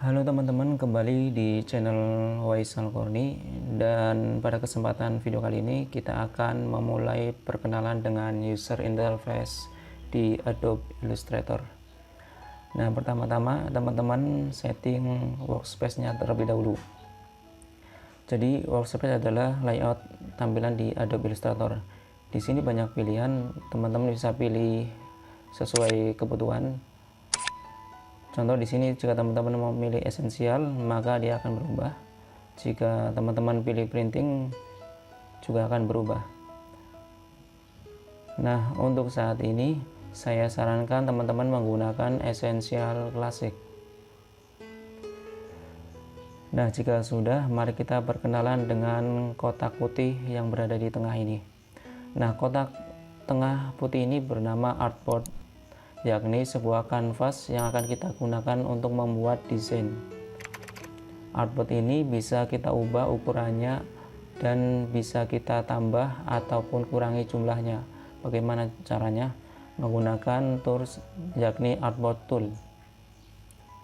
Halo teman-teman, kembali di channel Waisal Korni, dan pada kesempatan video kali ini kita akan memulai perkenalan dengan user interface di Adobe Illustrator. Nah, pertama-tama teman-teman setting workspace-nya terlebih dahulu. Jadi workspace adalah layout tampilan di Adobe Illustrator. Di sini banyak pilihan, teman-teman bisa pilih sesuai kebutuhan. Contoh di sini, jika teman-teman mau memilih esensial, maka dia akan berubah. Jika teman-teman pilih printing, juga akan berubah. Nah, untuk saat ini saya sarankan teman-teman menggunakan esensial klasik. Nah, jika sudah, mari kita perkenalan dengan kotak putih yang berada di tengah ini. Nah, kotak tengah putih ini bernama artboard, yakni sebuah kanvas yang akan kita gunakan untuk membuat desain. Artboard ini bisa kita ubah ukurannya dan bisa kita tambah ataupun kurangi jumlahnya. Bagaimana caranya? Menggunakan tools, yakni artboard tool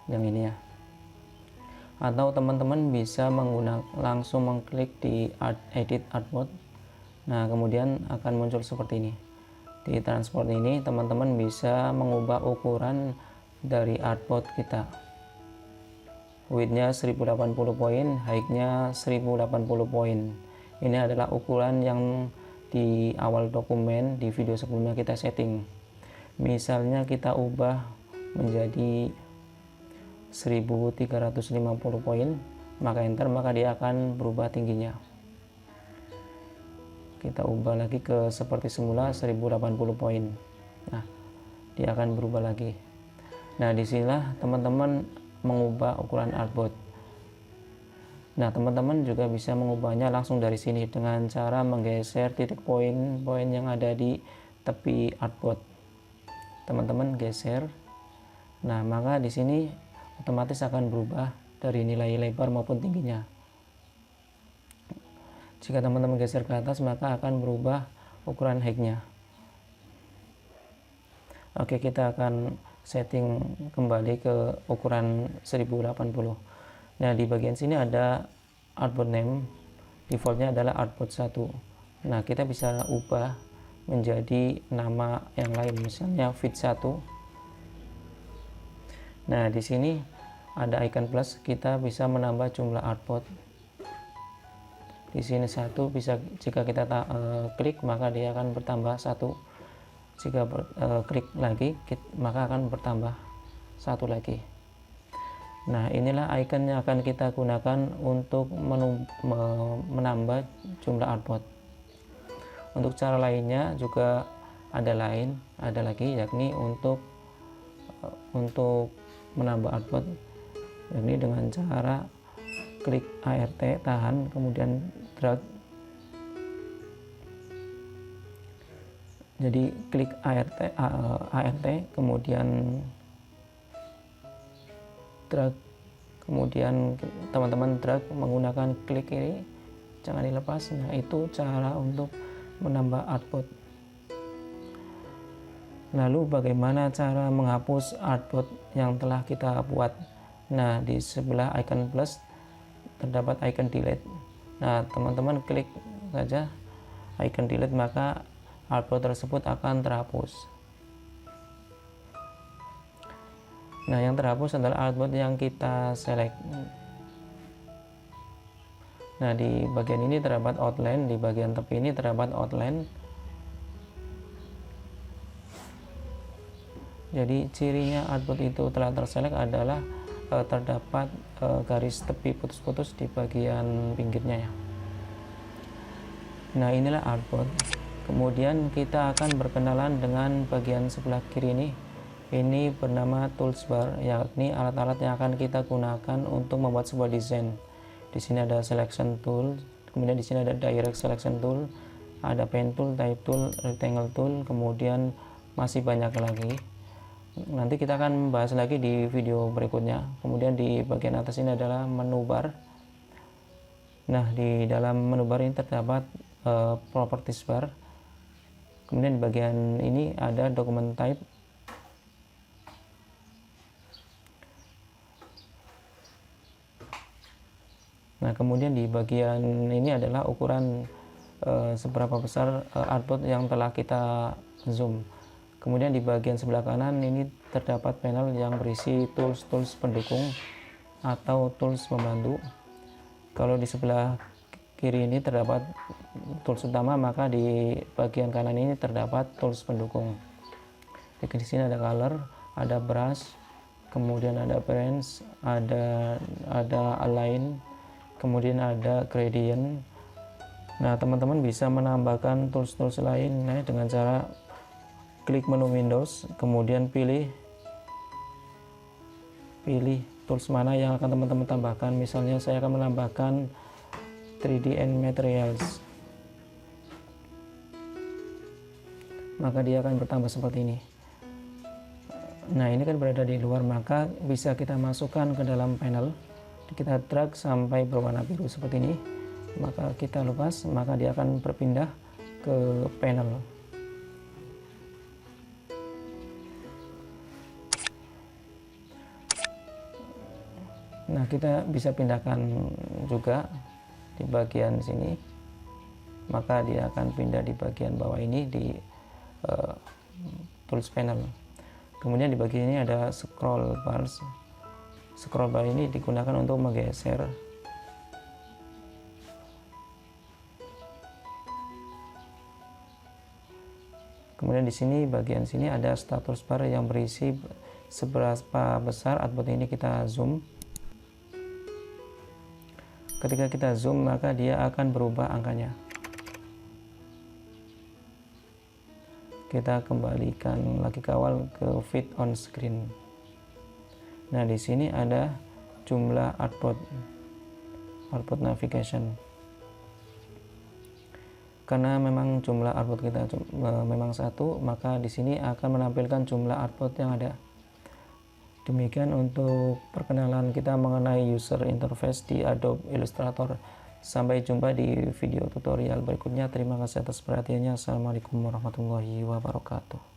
yang ini ya. Atau teman-teman bisa langsung mengklik di edit artboard. Nah, kemudian akan muncul seperti ini. Di transport ini teman-teman bisa mengubah ukuran dari artboard kita. Width-nya 1080 poin, height-nya 1080 poin. Ini adalah ukuran yang di awal dokumen di video sebelumnya kita setting. Misalnya kita ubah menjadi 1350 poin, maka enter, maka dia akan berubah tingginya. Kita ubah lagi ke seperti semula 1080 poin. Nah, dia akan berubah lagi. Nah, disinilah teman-teman mengubah ukuran artboard. Nah, teman-teman juga bisa mengubahnya langsung dari sini dengan cara menggeser titik poin-poin yang ada di tepi artboard. Teman-teman geser. Nah, maka di sini otomatis akan berubah dari nilai lebar maupun tingginya. Jika teman-teman geser ke atas, maka akan berubah ukuran height-nya. Oke, kita akan setting kembali ke ukuran 1080. Nah, di bagian sini ada artboard name, defaultnya adalah artboard 1. Nah, kita bisa ubah menjadi nama yang lain, misalnya fit 1. Nah, di sini ada icon plus, kita bisa menambah jumlah artboard. Di sini 1, bisa jika kita klik maka dia akan bertambah 1. Jika klik lagi maka akan bertambah 1 lagi. Nah, inilah icon yang akan kita gunakan untuk menambah jumlah artboard. Untuk cara lainnya juga ada lagi, yakni untuk menambah artboard, yakni dengan cara klik ART, tahan, kemudian drag. Jadi klik ART, kemudian drag, kemudian teman-teman drag menggunakan klik ini, jangan dilepas. Nah, itu cara untuk menambah artboard. Lalu bagaimana cara menghapus artboard yang telah kita buat? Nah, di sebelah icon plus terdapat icon delete. Nah, teman-teman klik saja icon delete, maka artboard tersebut akan terhapus. Nah, yang terhapus adalah artboard yang kita select. Nah, di bagian ini terdapat outline, di bagian tepi ini terdapat outline. Jadi cirinya artboard itu telah terselect adalah terdapat garis tepi putus-putus di bagian pinggirnya ya. Nah, inilah artboard. Kemudian kita akan berkenalan dengan bagian sebelah kiri ini. Ini bernama toolbar, yakni alat-alat yang akan kita gunakan untuk membuat sebuah desain. Di sini ada selection tool, kemudian di sini ada direct selection tool, ada pen tool, type tool, rectangle tool, kemudian masih banyak lagi. Nanti kita akan membahas lagi di video berikutnya. Kemudian di bagian atas ini adalah menu bar. Nah, di dalam menu bar ini terdapat properties bar. Kemudian di bagian ini ada document type. Nah, kemudian di bagian ini adalah ukuran seberapa besar artboard yang telah kita zoom. Kemudian di bagian sebelah kanan ini terdapat panel yang berisi tools pendukung atau tools pembantu. Kalau di sebelah kiri ini terdapat tools utama, maka di bagian kanan ini terdapat tools pendukung. Di sini ada color, ada brush, kemudian ada branch, ada align, kemudian ada gradient. Nah, teman-teman bisa menambahkan tools-tools lain dengan cara klik menu Windows, kemudian pilih tools mana yang akan teman-teman tambahkan. Misalnya saya akan menambahkan 3D and Materials, maka dia akan bertambah seperti ini. Nah, ini kan berada di luar, maka bisa kita masukkan ke dalam panel. Kita drag sampai berwarna biru seperti ini, maka kita lepas, maka dia akan berpindah ke panel. Nah, kita bisa pindahkan juga di bagian sini, maka dia akan pindah di bagian bawah ini di tools panel. Kemudian di bagian ini ada scroll bar. Scroll bar ini digunakan untuk menggeser kemudian di sini bagian sini ada status bar yang berisi seberapa besar artboard ini kita zoom. Ketika kita zoom, maka dia akan berubah angkanya. Kita kembalikan lagi kawal ke fit on screen. Nah, di sini ada jumlah artboard navigation. Karena memang jumlah artboard kita memang 1, maka di sini akan menampilkan jumlah artboard yang ada. Demikian untuk perkenalan kita mengenai user interface di Adobe Illustrator. Sampai jumpa di video tutorial berikutnya. Terima kasih atas perhatiannya. Assalamualaikum warahmatullahi wabarakatuh.